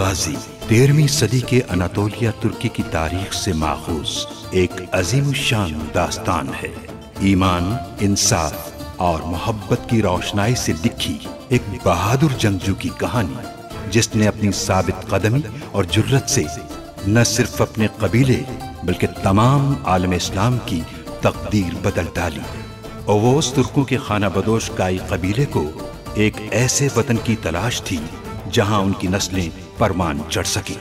गाजी 13वीं सदी के अनातोलिया तुर्की की तारीख से माखूज एक अजीम शान दास्तान है। ईमान, इंसाफ और मोहब्बत की रोशनाई से लिखी एक बहादुर जंगजू की कहानी, जिसने अपनी साबित कदमी और जुर्रत से न सिर्फ अपने कबीले बल्कि तमाम आलम इस्लाम की तकदीर बदल डाली। ओवोस तुर्कों के खाना बदोश काई कबीले को एक ऐसे वतन की तलाश थी जहां उनकी नस्लें परमान चढ़ सकी।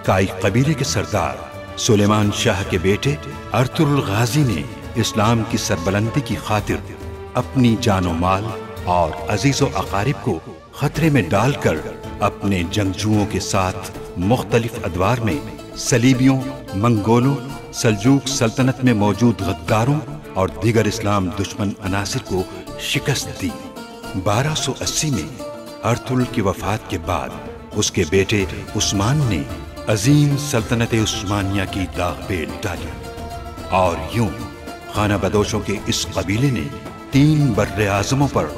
काई कबीले के सरदार सुलेमान शाह के बेटे अर्तुगरुल गाजी ने इस्लाम की सरबलंदी की खातिर अपनी जानो माल और अजीजो अकारिब को खतरे में डालकर अपने जंगजुओं के साथ मुख्तलिफ अदवार में सलीबियों, मंगोलों, सल्जूक सल्तनत में मौजूद गद्दारों और दीगर इस्लाम दुश्मन अनासिर को शिकस्त दी। 1280 में अर्तुगरुल की वफात के बाद उसके बेटे उस्मान ने अजीम सल्तनत उस्मानिया की दागबेल डाली और यूं खाना बदोशों के इस कबीले ने 3 बर्रे आज़मों पर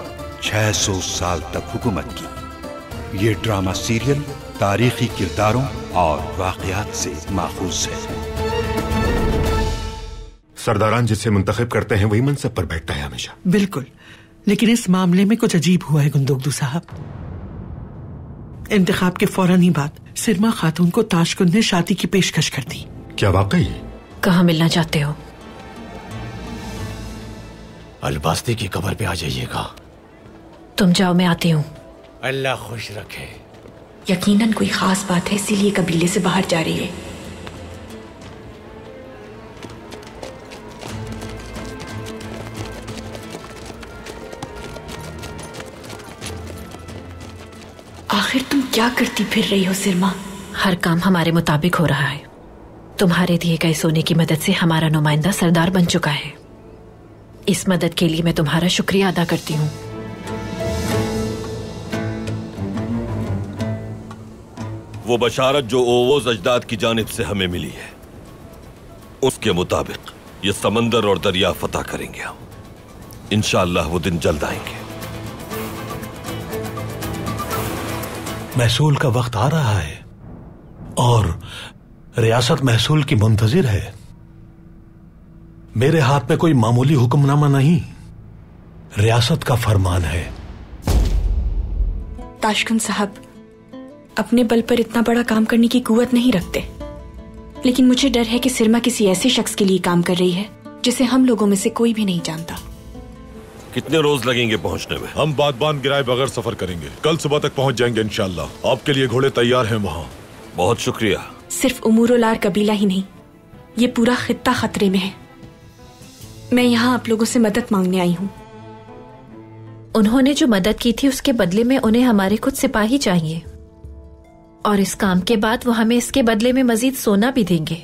600 साल तक हुकूमत की। ये ड्रामा सीरियल तारीखी किरदारों और वाक़यात से माखूज है। सरदारान जिससे मुंतखब करते हैं वही मनसब पर बैठता है हमेशा। बिल्कुल, लेकिन इस मामले में कुछ अजीब हुआ है गुंदोगदू साहब। इंतखाब के फौरन ही बाद सिरमा खातून को ताशकुंद ने शादी की पेशकश कर दी। क्या वाकई? कहाँ मिलना चाहते हो? अलबास्ती की कब्र पे आ जाइएगा। तुम जाओ, मैं आती हूँ। अल्लाह खुश रखे। यकीनन कोई खास बात है, इसीलिए कबीले से बाहर जा रही है। आखिर तुम क्या करती फिर रही हो सिरमा? हर काम हमारे मुताबिक हो रहा है। तुम्हारे दिए गए सोने की मदद से हमारा नुमाइंदा सरदार बन चुका है। इस मदद के लिए मैं तुम्हारा शुक्रिया अदा करती हूँ। वो बशारत जो ओवोस अजदाद की जानिब से हमें मिली है, उसके मुताबिक ये समंदर और दरिया फतह करेंगे हम। इंशाअल्लाह वो दिन जल्द आएंगे। महसूल का वक्त आ रहा है और रियासत महसूल की मुंतजिर है। मेरे हाथ में कोई मामूली हुक्मनामा नहीं, रियासत का फरमान है। ताशकुंद साहब अपने बल पर इतना बड़ा काम करने की कुव्वत नहीं रखते, लेकिन मुझे डर है कि सिरमा किसी ऐसे शख्स के लिए काम कर रही है जिसे हम लोगों में से कोई भी नहीं जानता। कितने रोज लगेंगे पहुंचने में? हम बादबान गिराए बगैर सफर करेंगे। कल सुबह तक पहुंच जाएंगे इंशाअल्लाह। आपके लिए घोड़े तैयार हैं वहाँ। बहुत शुक्रिया। सिर्फ उमूरोलार कबीला ही नहीं, ये पूरा खित्ता खतरे में है। मैं यहाँ आप लोगों से मदद मांगने आई हूँ। उन्होंने जो मदद की थी उसके बदले में उन्हें हमारे कुछ सिपाही चाहिए, और इस काम के बाद वो हमें इसके बदले में मजीद सोना भी देंगे।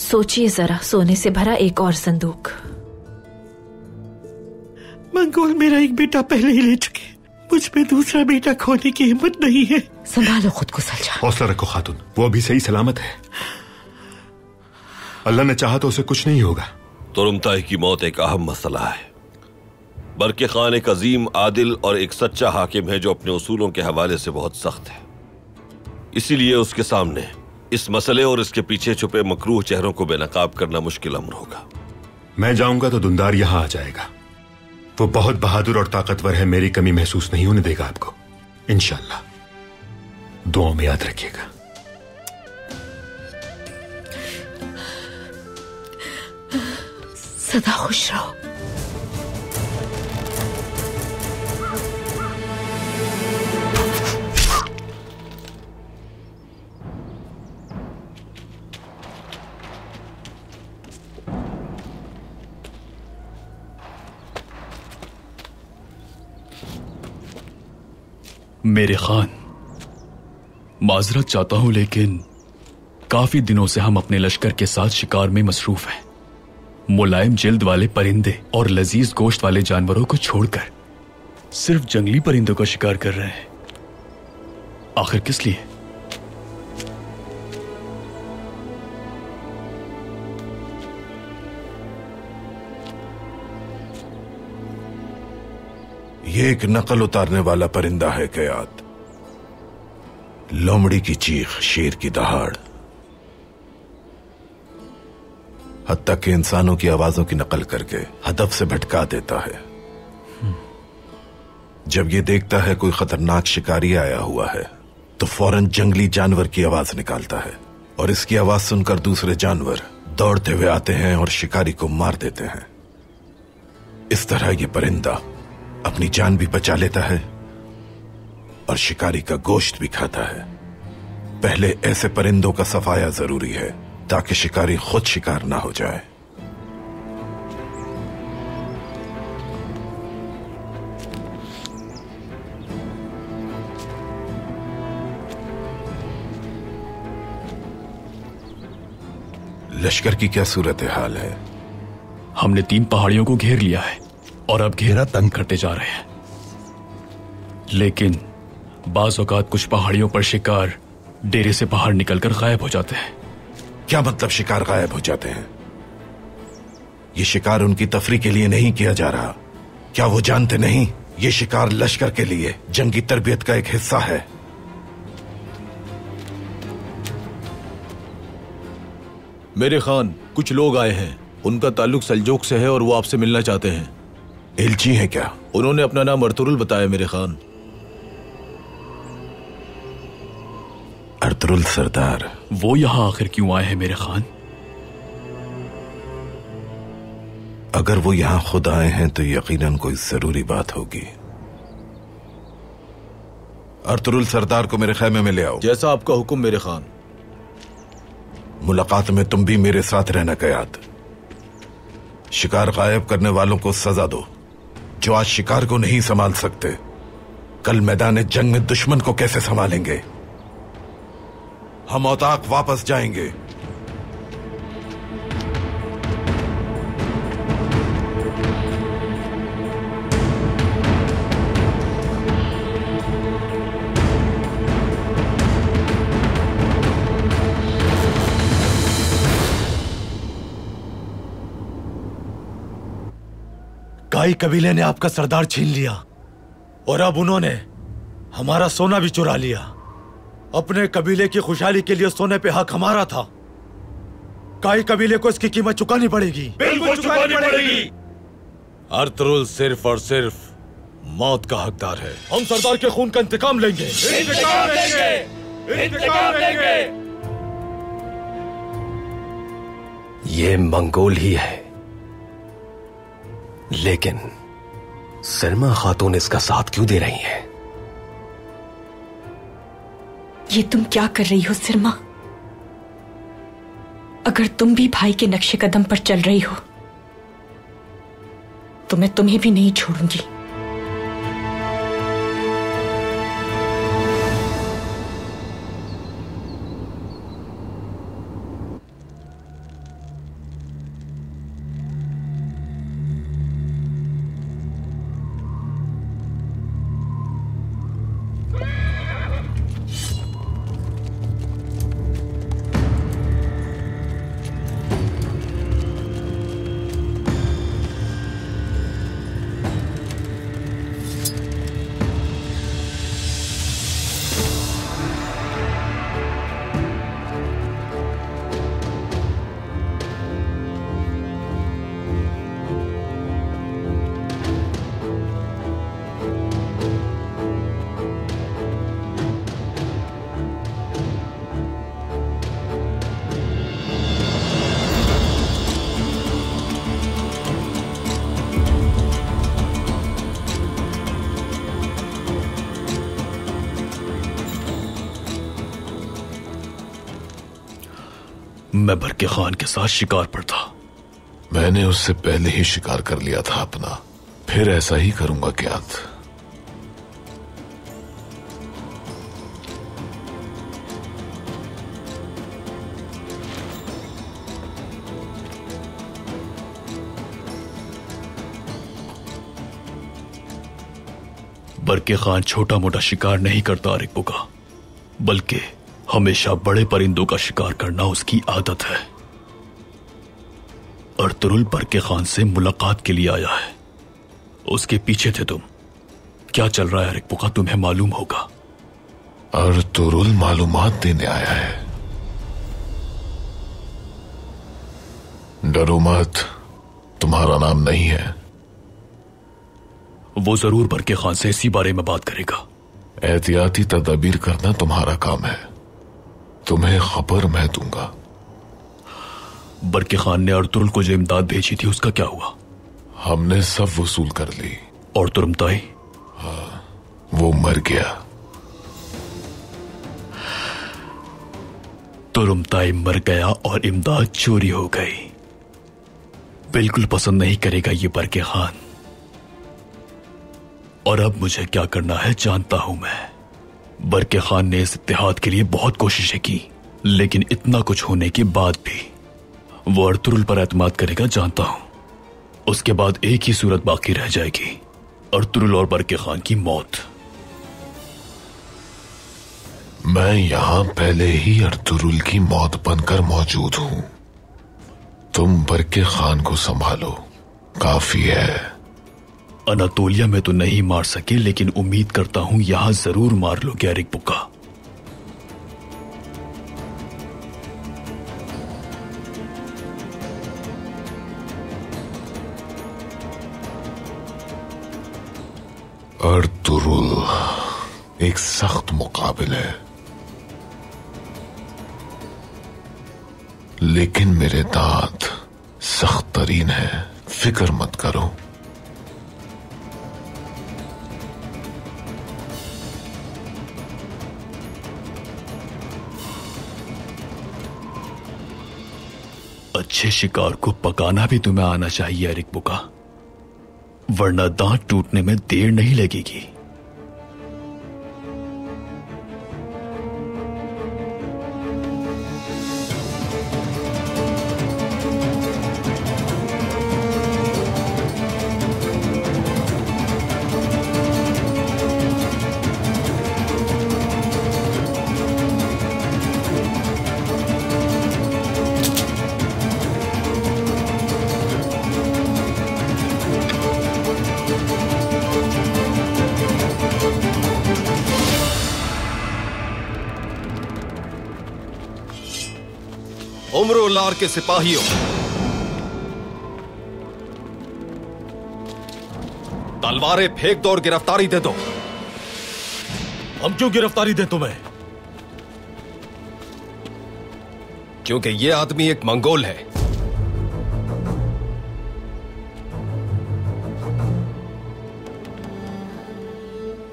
सोचिए जरा, सोने से भरा एक और संदूक। मंगोल मेरा एक बेटा पहले ही ले चुके, मुझ पे दूसरा बेटा खोने की हिम्मत नहीं है। संभालो खुद को सलजा। हौसला रखो खातून, वो अभी सही सलामत है। अल्लाह ने चाहा तो उसे कुछ नहीं होगा। तुरुमताई की मौत एक अहम मसला है। बरके खान एक अजीम, आदिल और एक सच्चा हाकिम है जो अपने उसूलों के हवाले से बहुत सख्त है। इसीलिए उसके सामने इस मसले और इसके पीछे छुपे मकरूह चेहरों को बेनकाब करना मुश्किल अमर होगा। मैं जाऊंगा तो दुंदार यहां आ जाएगा। वो बहुत बहादुर और ताकतवर है, मेरी कमी महसूस नहीं होने देगा आपको। इंशाअल्लाह दुआओं में याद रखिएगा। सदा खुश रहो। मेरे खान, माजरत चाहता हूं, लेकिन काफी दिनों से हम अपने लश्कर के साथ शिकार में मसरूफ हैं। मुलायम जिल्द वाले परिंदे और लजीज गोश्त वाले जानवरों को छोड़कर सिर्फ जंगली परिंदों का शिकार कर रहे हैं। आखिर किस लिए? ये एक नकल उतारने वाला परिंदा है कयात, लोमड़ी की चीख, शेर की दहाड़, हत्ता के इंसानों की आवाजों की नकल करके हदफ से भटका देता है। जब ये देखता है कोई खतरनाक शिकारी आया हुआ है तो फौरन जंगली जानवर की आवाज निकालता है और इसकी आवाज सुनकर दूसरे जानवर दौड़ते हुए आते हैं और शिकारी को मार देते हैं। इस तरह ये परिंदा अपनी जान भी बचा लेता है और शिकारी का गोश्त भी खाता है। पहले ऐसे परिंदों का सफाया जरूरी है ताकि शिकारी खुद शिकार ना हो जाए। लश्कर की क्या सूरत हाल है? हमने 3 पहाड़ियों को घेर लिया है और अब घेरा तंग करते जा रहे हैं, लेकिन बाज औकात कुछ पहाड़ियों पर शिकार डेरे से बाहर निकलकर गायब हो जाते हैं। क्या मतलब शिकार गायब हो जाते हैं? ये शिकार उनकी तफरी के लिए नहीं किया जा रहा। क्या वो जानते नहीं ये शिकार लश्कर के लिए जंगी तरबियत का एक हिस्सा है? मेरे खान, कुछ लोग आए हैं, उनका ताल्लुक सल्जोक से है और वो आपसे मिलना चाहते हैं। एलची है क्या? उन्होंने अपना नाम अर्तुरुल बताया मेरे खान। अर्तुरुल सरदार, वो यहां आखिर क्यों आए हैं मेरे खान? अगर वो यहां खुद आए हैं तो यकीनन कोई जरूरी बात होगी। अर्तुरुल सरदार को मेरे खैमे में ले आओ। जैसा आपका हुक्म मेरे खान। मुलाकात में तुम भी मेरे साथ रहना कयाद। शिकार गायब करने वालों को सजा दो। जो आज शिकार को नहीं संभाल सकते, कल मैदान जंग में दुश्मन को कैसे संभालेंगे? हम औताक वापस जाएंगे। काई कबीले ने आपका सरदार छीन लिया और अब उन्होंने हमारा सोना भी चुरा लिया। अपने कबीले की खुशहाली के लिए सोने पे हक हमारा था। काई कबीले को इसकी कीमत चुकानी पड़ेगी। बिल्कुल चुकानी पड़ेगी। अर्तुरुल सिर्फ और सिर्फ मौत का हकदार है। हम सरदार के खून का इंतकाम लेंगे। इंतकाम लेंगे। इंतकाम लेंगे। ये मंगोल ही है, लेकिन सरमा खातून इसका साथ क्यों दे रही है? ये तुम क्या कर रही हो सरमा? अगर तुम भी भाई के नक्शे कदम पर चल रही हो तो मैं तुम्हें भी नहीं छोड़ूंगी। मैं बरके खान के साथ शिकार पर था। मैंने उससे पहले ही शिकार कर लिया था अपना, फिर ऐसा ही करूंगा क्या? बरके खान छोटा मोटा शिकार नहीं करता अरिकबू का, बल्कि हमेशा बड़े परिंदों का शिकार करना उसकी आदत है। अर्तुरुल बरके खान से मुलाकात के लिए आया है। उसके पीछे थे तुम। क्या चल रहा है अरिकबू का तुम्हें मालूम होगा। अर्तुरुल मालूमात देने आया है। डरो मत, तुम्हारा नाम नहीं है। वो जरूर बरके खान से इसी बारे में बात करेगा। एहतियाती तदबीर करना तुम्हारा काम है, तुम्हें खबर मैं दूंगा। बरके खान ने अर्तुरुल को जो इमदाद भेजी थी उसका क्या हुआ? हमने सब वसूल कर ली। और तुरमताई? हाँ, वो मर गया। तुरमताई मर गया और इमदाद चोरी हो गई। बिल्कुल पसंद नहीं करेगा ये बरके खान। और अब मुझे क्या करना है जानता हूं मैं। बरके खान ने इस इत्तेहाद के लिए बहुत कोशिशें की, लेकिन इतना कुछ होने के बाद भी वो अर्तुरुल पर एतमाद करेगा जानता हूं। उसके बाद एक ही सूरत बाकी रह जाएगी, अर्तुरुल और बरके खान की मौत। मैं यहां पहले ही अर्तुरुल की मौत बनकर मौजूद हूं। तुम बरके खान को संभालो, काफी है। अनातोलिया में तो नहीं मार सके, लेकिन उम्मीद करता हूं यहां जरूर मार लोगे एरिक बुका। अर्तुरुल एक सख्त मुकाबिल है, लेकिन मेरे दांत सख्त तरीन है, फिक्र मत करो। अच्छे शिकार को पकाना भी तुम्हें आना चाहिए एरिक बुका, वरना दांत टूटने में देर नहीं लगेगी। उमरुल्लार के सिपाहियों, तलवारें फेंक दो और गिरफ्तारी दे दो। हम क्यों गिरफ्तारी दें तुम्हें? क्योंकि ये आदमी एक मंगोल है।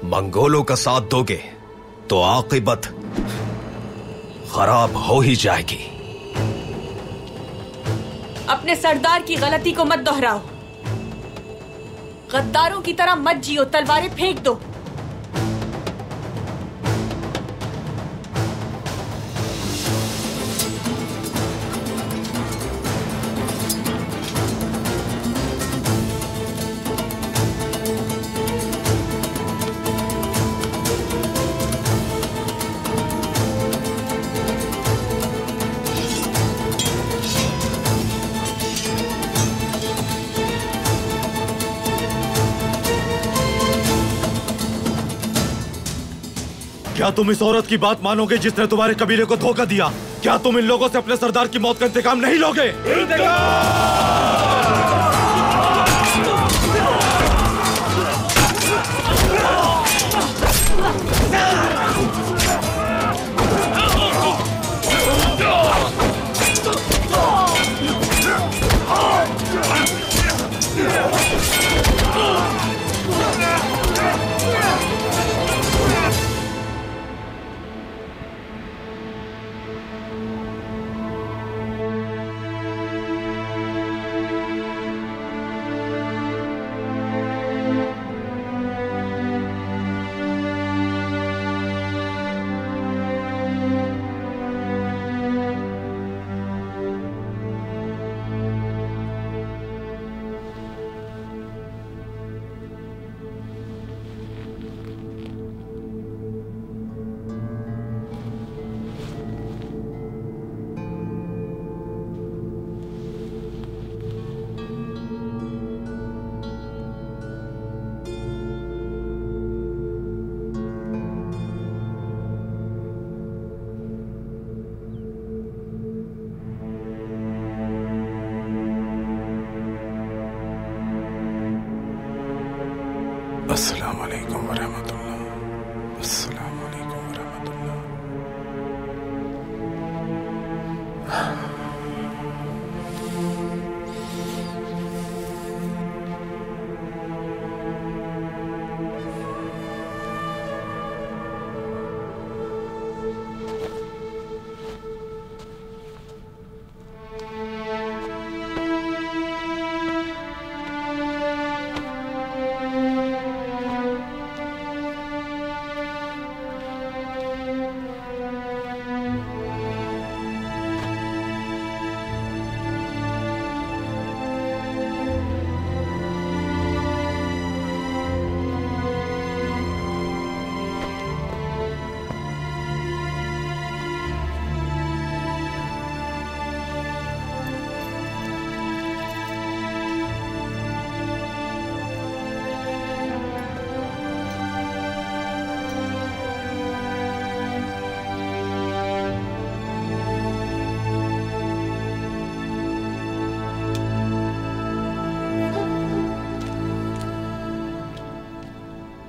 मंगोलों का साथ दोगे तो आकिबत खराब हो ही जाएगी। अपने सरदार की गलती को मत दोहराओ, गद्दारों की तरह मत जियो, तलवारें फेंक दो। क्या तुम इस औरत की बात मानोगे जिसने तुम्हारे कबीले को धोखा दिया? क्या तुम इन लोगों से अपने सरदार की मौत का इंतकाम नहीं लोगे? अस्सलाम वालेकुम वरहमतुल्लाह। अस्सलाम वालेकुम वरहमतुल्लाह।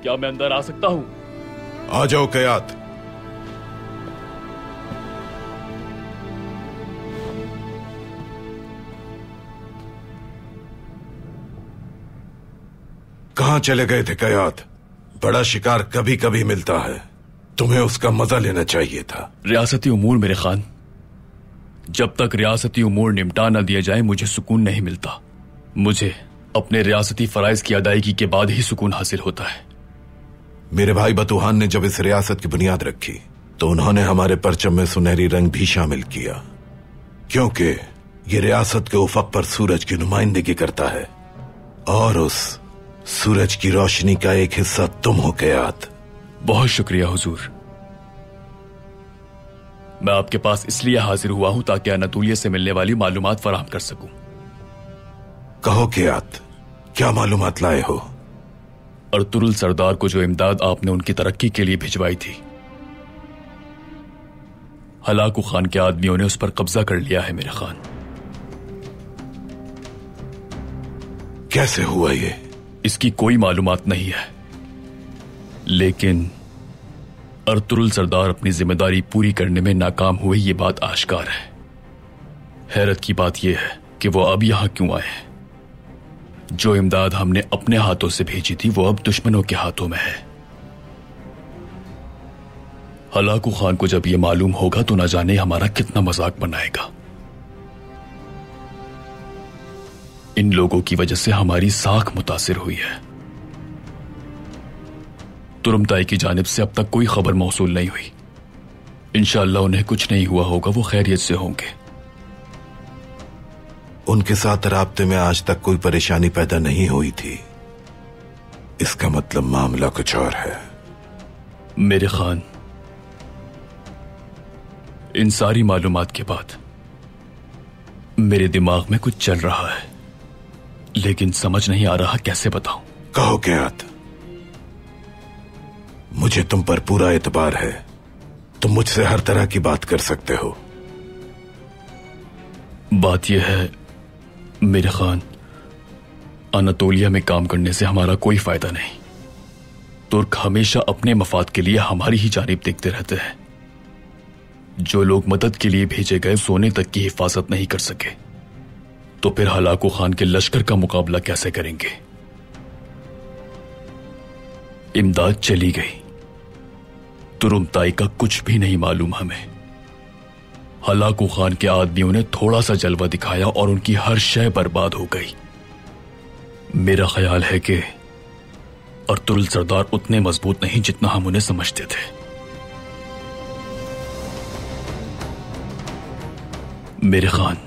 क्या मैं अंदर आ सकता हूं? आ जाओ कयात। कहां चले गए थे कयात? बड़ा शिकार कभी कभी मिलता है, तुम्हें उसका मजा लेना चाहिए था। रियासती उमूर मेरे खान, जब तक रियासती उमूर निपटा न दिया जाए मुझे सुकून नहीं मिलता। मुझे अपने रियासती फराइज की अदायगी के बाद ही सुकून हासिल होता है। मेरे भाई बतूहान ने जब इस रियासत की बुनियाद रखी तो उन्होंने हमारे परचम में सुनहरी रंग भी शामिल किया, क्योंकि ये रियासत के उफक पर सूरज की नुमाइंदगी करता है और उस सूरज की रोशनी का एक हिस्सा तुम हो कयात। बहुत शुक्रिया हुजूर। मैं आपके पास इसलिए हाजिर हुआ हूं ताकि अनातोलिया से मिलने वाली मालूमात फराहम कर सकूं। कहो कयात, क्या मालूमात लाए हो? अर्तुरुल सरदार को जो इमदाद आपने उनकी तरक्की के लिए भिजवाई थी, हलाकू खान के आदमियों ने उस पर कब्जा कर लिया है मेरे खान। कैसे हुआ ये? इसकी कोई मालूमात नहीं है, लेकिन अर्तुरुल सरदार अपनी जिम्मेदारी पूरी करने में नाकाम हुए ये बात आश्कार है। हैरत की बात यह है कि वो अब यहां क्यों आए हैं। जो इमदाद हमने अपने हाथों से भेजी थी वो अब दुश्मनों के हाथों में है। हलाकू खान को जब यह मालूम होगा तो न जाने हमारा कितना मजाक बनाएगा। इन लोगों की वजह से हमारी साख मुतासिर हुई है। तुरमताई की जानिब से अब तक कोई खबर मौसूल नहीं हुई। इंशाअल्लाह उन्हें कुछ नहीं हुआ होगा, वो खैरियत से होंगे। उनके साथ राब्ते में आज तक कोई परेशानी पैदा नहीं हुई थी, इसका मतलब मामला कुछ और है। मेरे खान, इन सारी मालूमात के बाद मेरे दिमाग में कुछ चल रहा है, लेकिन समझ नहीं आ रहा कैसे बताऊं। कहो कयात, मुझे तुम पर पूरा एतबार है, तुम मुझसे हर तरह की बात कर सकते हो। बात यह है मेरे खान, अनातोलिया में काम करने से हमारा कोई फायदा नहीं। तुर्क हमेशा अपने मफाद के लिए हमारी ही जानिब देखते रहते हैं। जो लोग मदद के लिए भेजे गए सोने तक की हिफाजत नहीं कर सके, तो फिर हलाकू खान के लश्कर का मुकाबला कैसे करेंगे? इमदाद चली गई, तुरुमताई का कुछ भी नहीं मालूम हमें। हलाकू खान के आदमियों ने थोड़ा सा जलवा दिखाया और उनकी हर शय बर्बाद हो गई। मेरा ख्याल है कि अर्तुरुल सरदार उतने मजबूत नहीं जितना हम उन्हें समझते थे। मेरे खान,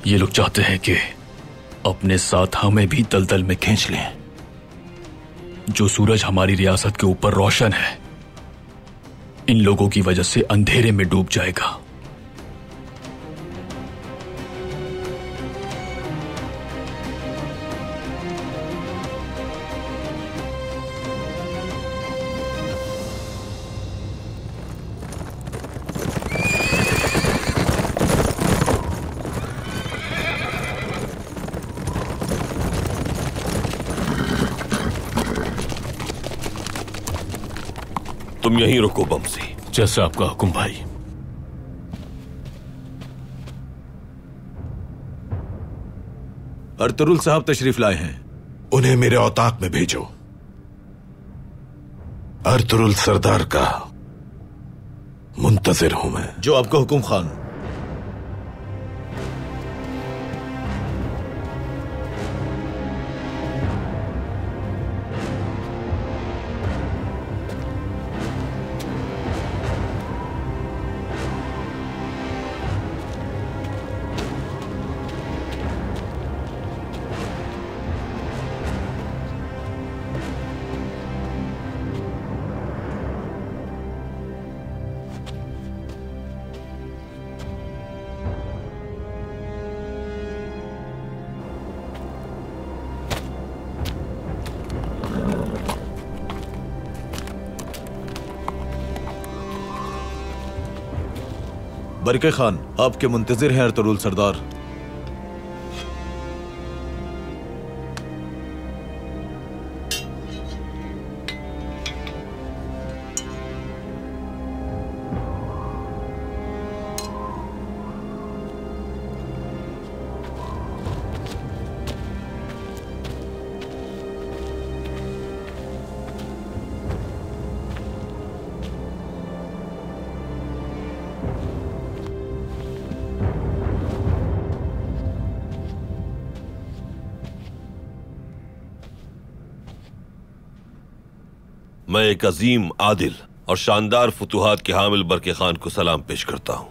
ये लोग चाहते हैं कि अपने साथ हमें भी दलदल में खींच लें। जो सूरज हमारी रियासत के ऊपर रोशन है, इन लोगों की वजह से अंधेरे में डूब जाएगा। तुम यहीं रुको बमसी। जैसा आपका हुक्म भाई। अर्तुरुल साहब तशरीफ लाए हैं। उन्हें मेरे औताक में भेजो। अर्तुरुल सरदार का मुंतजिर हूं मैं। जो आपका हुक्म खान। बरके खान आपके मुंतजिर हैं अर्तुरुल सरदार। मैं एक अजीम, आदिल और शानदार फुतूहात के हामिल बरके खान को सलाम पेश करता हूं।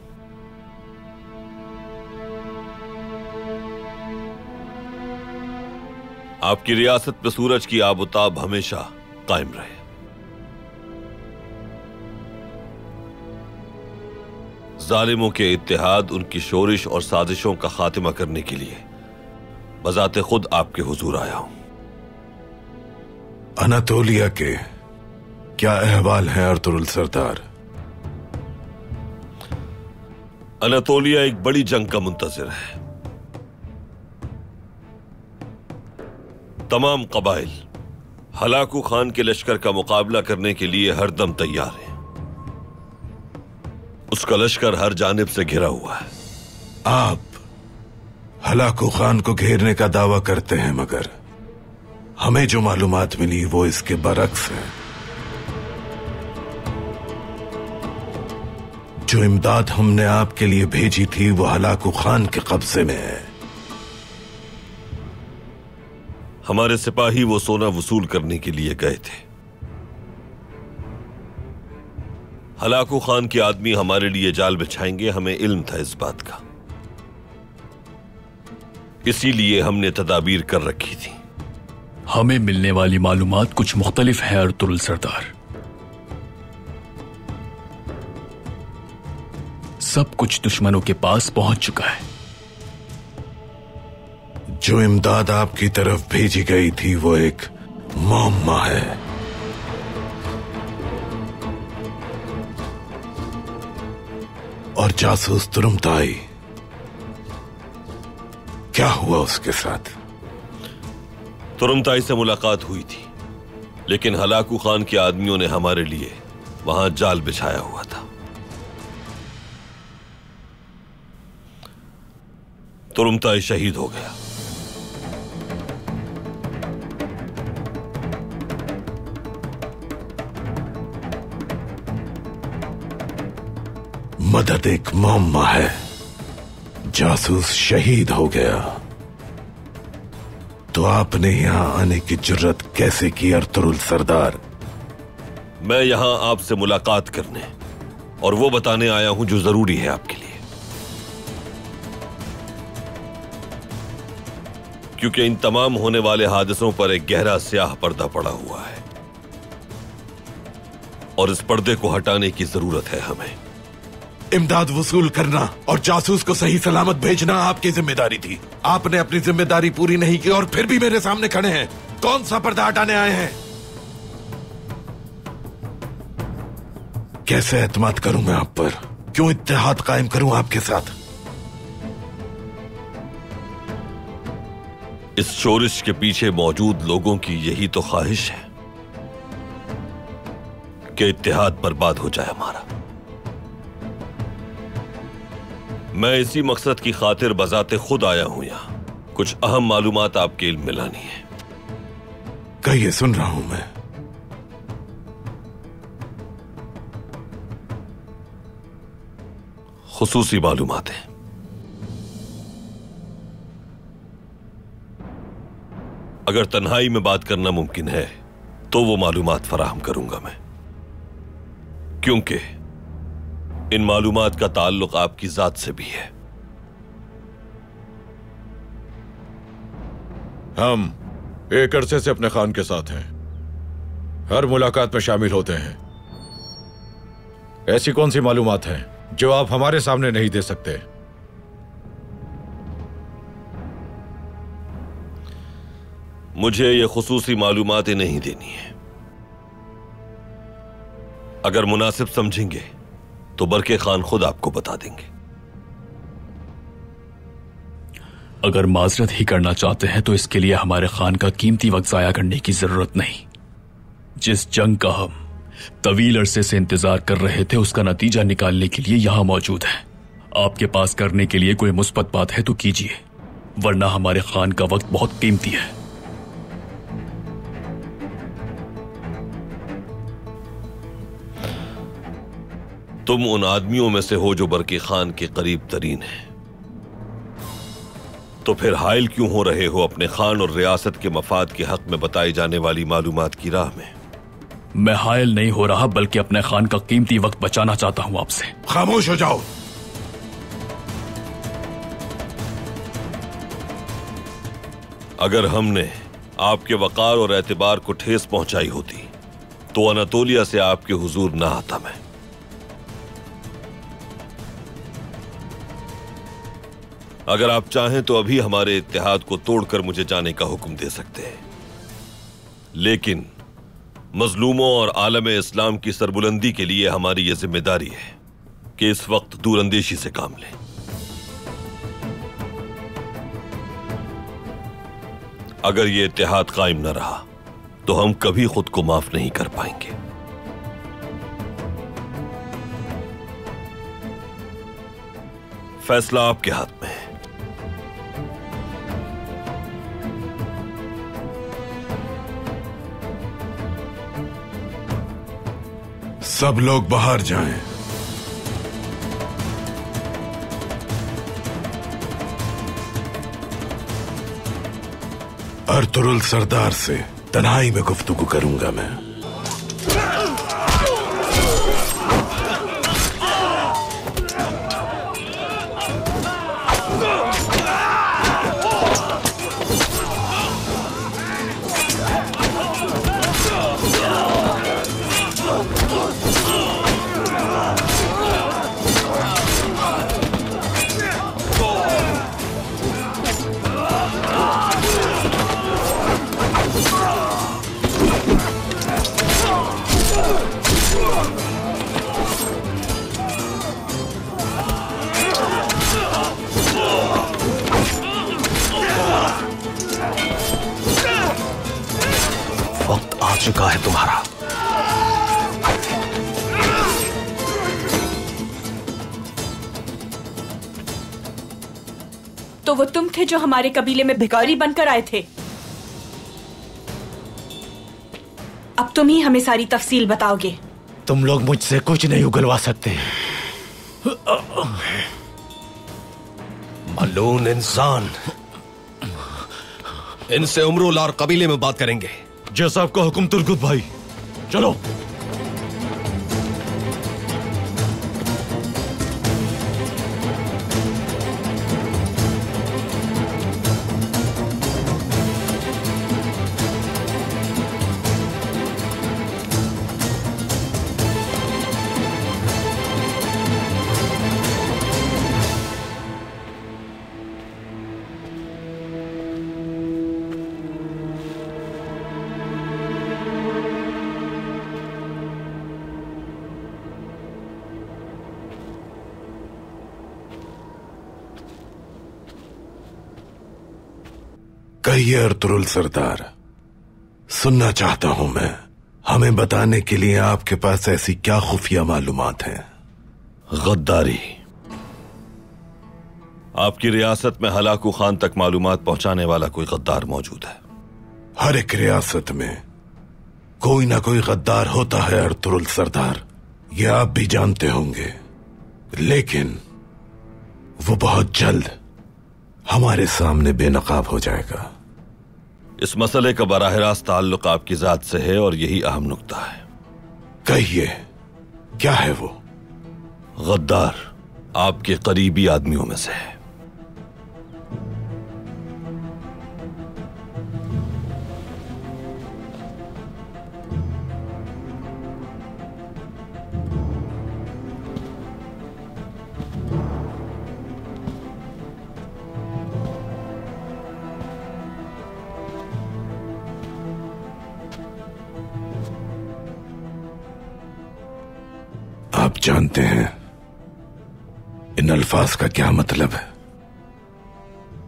आपकी रियासत में सूरज की आबोताब हमेशा कायम रहे। जालिमों के इत्तेहाद, उनकी शोरिश और साजिशों का खात्मा करने के लिए बजाते खुद आपके हुजूर आया हूं। अनातोलिया के क्या अहवाल है अर्तुरुल सरदार? अनातोलिया एक बड़ी जंग का मुंतजिर है। तमाम कबाइल हलाकू खान के लश्कर का मुकाबला करने के लिए हरदम तैयार हैं। उसका लश्कर हर जानिब से घिरा हुआ है। आप हलाकू खान को घेरने का दावा करते हैं, मगर हमें जो मालूमात मिली वो इसके बरक्स है। जो इमदाद हमने आपके लिए भेजी थी वो हलाकू खान के कब्जे में है। हमारे सिपाही वो सोना वसूल करने के लिए गए थे। हलाकू खान के आदमी हमारे लिए जाल बिछाएंगे, हमें इल्म था इस बात का। इसीलिए हमने तदाबीर कर रखी थी। हमें मिलने वाली मालूमात कुछ मुख्तलिफ है अर्तुरुल सरदार। सब कुछ दुश्मनों के पास पहुंच चुका है। जो इमदाद आपकी तरफ भेजी गई थी वो एक मुअम्मा है। और जासूस तुरुमताई, क्या हुआ उसके साथ? तुरुमताई से मुलाकात हुई थी, लेकिन हलाकू खान के आदमियों ने हमारे लिए वहां जाल बिछाया हुआ था। तुरुमताई शहीद हो गया। मदद एक मुअम्मा है, जासूस शहीद हो गया, तो आपने यहां आने की जुर्रत कैसे की अर्तुरुल सरदार? मैं यहां आपसे मुलाकात करने और वो बताने आया हूं जो जरूरी है आपके लिए। क्योंकि इन तमाम होने वाले हादसों पर एक गहरा स्याह पर्दा पड़ा हुआ है और इस पर्दे को हटाने की जरूरत है हमें। इमदाद वसूल करना और जासूस को सही सलामत भेजना आपकी जिम्मेदारी थी। आपने अपनी जिम्मेदारी पूरी नहीं की और फिर भी मेरे सामने खड़े हैं। कौन सा पर्दा हटाने आए हैं? कैसे एतमाद करूं मैं आप पर? क्यों इत्तेहाद कायम करूं आपके साथ? इस शोरिश के पीछे मौजूद लोगों की यही तो ख्वाहिश है कि इत्तेहाद बर्बाद हो जाए हमारा। मैं इसी मकसद की खातिर बजाते खुद आया हूं यहां। कुछ अहम मालूमात आपके इल्म में लानी है। कहिए, सुन रहा हूं मैं। खुसूसी मालूमात हैं। अगर तन्हाई में बात करना मुमकिन है तो वो मालूमात फराहम करूंगा मैं, क्योंकि इन मालूमात का ताल्लुक आपकी जात से भी है। हम एक अरसे से अपने खान के साथ हैं, हर मुलाकात में शामिल होते हैं। ऐसी कौन सी मालूमात हैं जो आप हमारे सामने नहीं दे सकते? मुझे ये खुसूसी मालूमातें नहीं देनी है। अगर मुनासिब समझेंगे तो बरके खान खुद आपको बता देंगे। अगर माजरत ही करना चाहते हैं तो इसके लिए हमारे खान का कीमती वक्त जाया करने की जरूरत नहीं। जिस जंग का हम तवील अरसे से इंतजार कर रहे थे उसका नतीजा निकालने के लिए यहां मौजूद है। आपके पास करने के लिए कोई मुस्बत बात है तो कीजिए, वरना हमारे खान का वक्त बहुत कीमती है। तुम उन आदमियों में से हो जो बरके खान के करीब तरीन हैं, तो फिर हायल क्यों हो रहे हो अपने खान और रियासत के मफाद के हक में बताई जाने वाली मालूमात की राह में? मैं हायल नहीं हो रहा, बल्कि अपने खान का कीमती वक्त बचाना चाहता हूं आपसे। खामोश हो जाओ। अगर हमने आपके वकार और एतबार को ठेस पहुंचाई होती तो अनातोलिया से आपके हुजूर ना आता मैं। अगर आप चाहें तो अभी हमारे इत्तेहाद को तोड़कर मुझे जाने का हुक्म दे सकते हैं, लेकिन मजलूमों और आलम इस्लाम की सरबुलंदी के लिए हमारी यह जिम्मेदारी है कि इस वक्त दूरअंदेशी से काम लें। अगर यह इत्तेहाद कायम न रहा तो हम कभी खुद को माफ नहीं कर पाएंगे। फैसला आपके हाथ में है। सब लोग बाहर जाएं। अर्तुरुल सरदार से तन्हाई में गुफ्तगू करूंगा मैं। वक्त आ चुका है तुम्हारा। तो वो तुम थे जो हमारे कबीले में भिखारी बनकर आए थे। अब तुम ही हमें सारी तफसील बताओगे। तुम लोग मुझसे कुछ नहीं उगलवा सकते। मलून इंसान, इनसे उम्रुल और कबीले में बात करेंगे। जैसा आपका हुक्म तुर्गुत भाई, चलो। कहिए अर्तुरुल सरदार, सुनना चाहता हूं मैं। हमें बताने के लिए आपके पास ऐसी क्या खुफिया मालूमात हैं? गद्दारी। आपकी रियासत में हलाकू खान तक मालूमात पहुंचाने वाला कोई गद्दार मौजूद है? हर एक रियासत में कोई ना कोई गद्दार होता है अर्तुरुल सरदार, ये आप भी जानते होंगे। लेकिन वो बहुत जल्द हमारे सामने बेनकाब हो जाएगा। इस मसले का बराह रास्त ताल्लुक आपकी जात से है और यही अहम नुक्ता है। कहिए, क्या है वो? गद्दार आपके करीबी आदमियों में से है। आप जानते हैं इन अल्फाज का क्या मतलब है?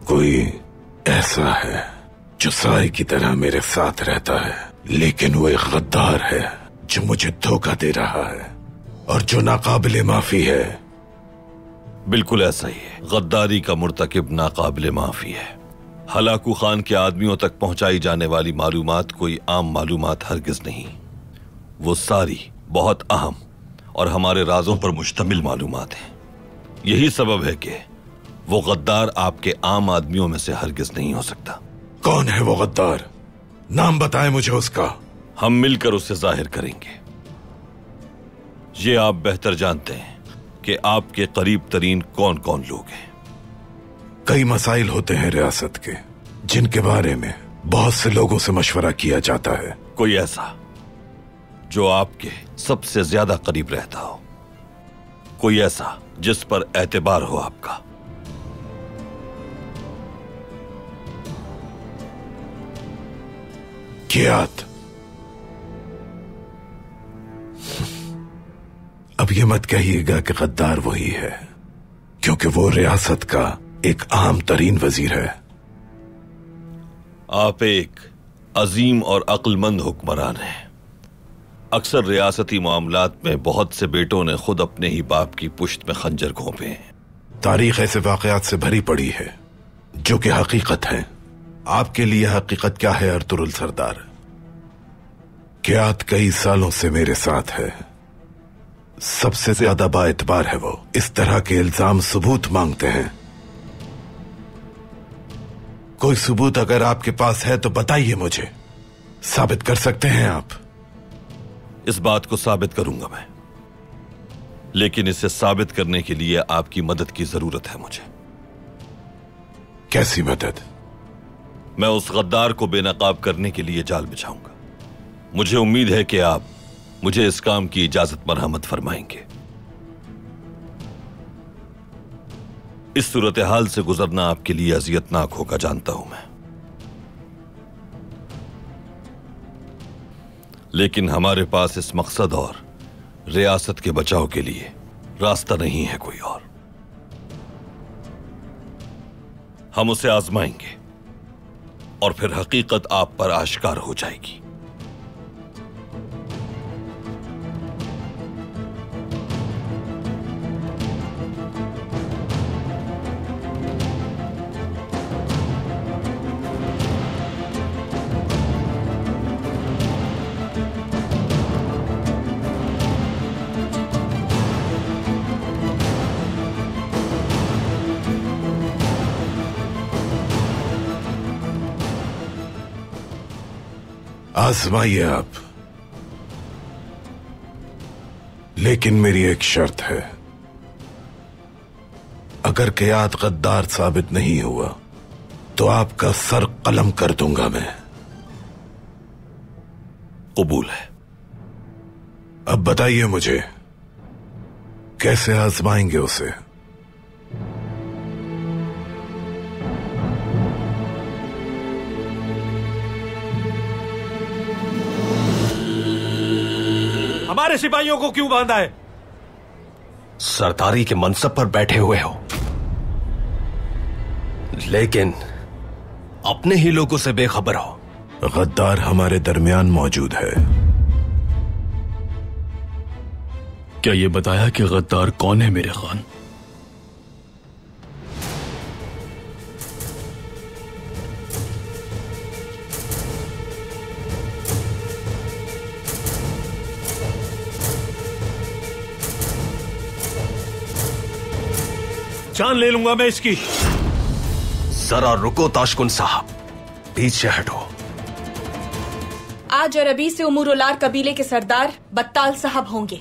कोई ऐसा है जो साए की तरह मेरे साथ रहता है, लेकिन वो एक गद्दार है जो मुझे धोखा दे रहा है और जो नाकाबिले माफी है। बिल्कुल ऐसा ही है। गद्दारी का मुर्तकिब नाकाबिले माफी है। हलाकू खान के आदमियों तक पहुंचाई जाने वाली मालूमात कोई आम मालूमात हरगिज नहीं। वो सारी बहुत अहम और हमारे राजों पर मुश्तमिल मालूमात हैं। यही सबब है कि वो गद्दार आपके आम आदमियों में से हरगिज नहीं हो सकता। कौन है वो गद्दार? नाम बताएं मुझे उसका। हम मिलकर उसे जाहिर करेंगे। ये आप बेहतर जानते हैं कि आपके करीब तरीन कौन कौन लोग हैं। कई मसाइल होते हैं रियासत के जिनके बारे में बहुत से लोगों से मशवरा किया जाता है। कोई ऐसा जो आपके सबसे ज्यादा करीब रहता हो? कोई ऐसा जिस पर एतबार हो आपका? कियात। अब ये मत कहिएगा कि गद्दार वही है, क्योंकि वो रियासत का एक आम तरीन वजीर है। आप एक अजीम और अक्लमंद हुक्मरान हैं। अक्सर रियासती मामलात में बहुत से बेटों ने खुद अपने ही बाप की पुश्त में खंजर घोंपे हैं। तारीख ऐसे वाकयात से भरी पड़ी है जो कि हकीकत है। आपके लिए हकीकत क्या है अर्तुरुल सरदार? कियात कई सालों से मेरे साथ है। सबसे ज्यादा बाएतबार है वो। इस तरह के इल्जाम सबूत मांगते हैं। कोई सबूत अगर आपके पास है तो बताइए मुझे। साबित कर सकते हैं आप? इस बात को साबित करूंगा मैं, लेकिन इसे साबित करने के लिए आपकी मदद की जरूरत है मुझे। कैसी मदद? मैं उस गद्दार को बेनकाब करने के लिए जाल बिछाऊंगा। मुझे उम्मीद है कि आप मुझे इस काम की इजाजत मरहमत फरमाएंगे। इस सूरत हाल से गुजरना आपके लिए अजियतनाक होगा, जानता हूं मैं, लेकिन हमारे पास इस मकसद और रियासत के बचाव के लिए रास्ता नहीं है कोई और। हम उसे आजमाएंगे और फिर हकीकत आप पर आश्कार हो जाएगी। आजमाइए आप, लेकिन मेरी एक शर्त है। अगर कियात गद्दार साबित नहीं हुआ तो आपका सर कलम कर दूंगा मैं। कबूल है। अब बताइए मुझे, कैसे आजमाएंगे उसे? हमारे सिपाहियों को क्यों बांधा है? सरदारी के मनसब पर बैठे हुए हो, लेकिन अपने ही लोगों से बेखबर हो। गद्दार हमारे दरमियान मौजूद है। क्या ये बताया कि गद्दार कौन है मेरे खान? जान ले लूंगा मैं इसकी। जरा रुको ताशकुन साहब, पीछे हटो। आज और अभी से उमुरुलार कबीले के सरदार बत्ताल साहब होंगे।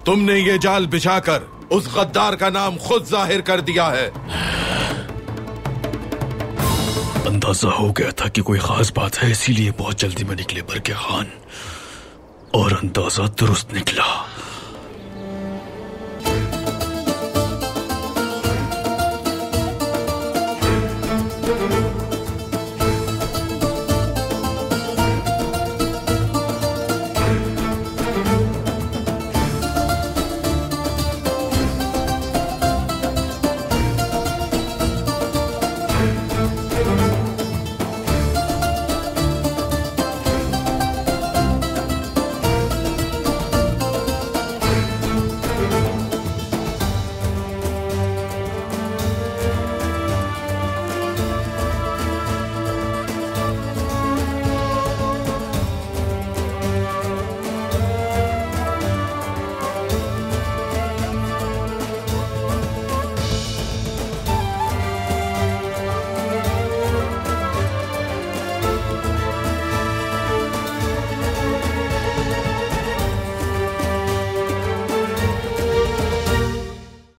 तुमने ये जाल बिछाकर उस गद्दार का नाम खुद जाहिर कर दिया है। अंदाजा हो गया था कि कोई खास बात है, इसीलिए बहुत जल्दी में निकले बरके खान, और अंदाजा दुरुस्त निकला।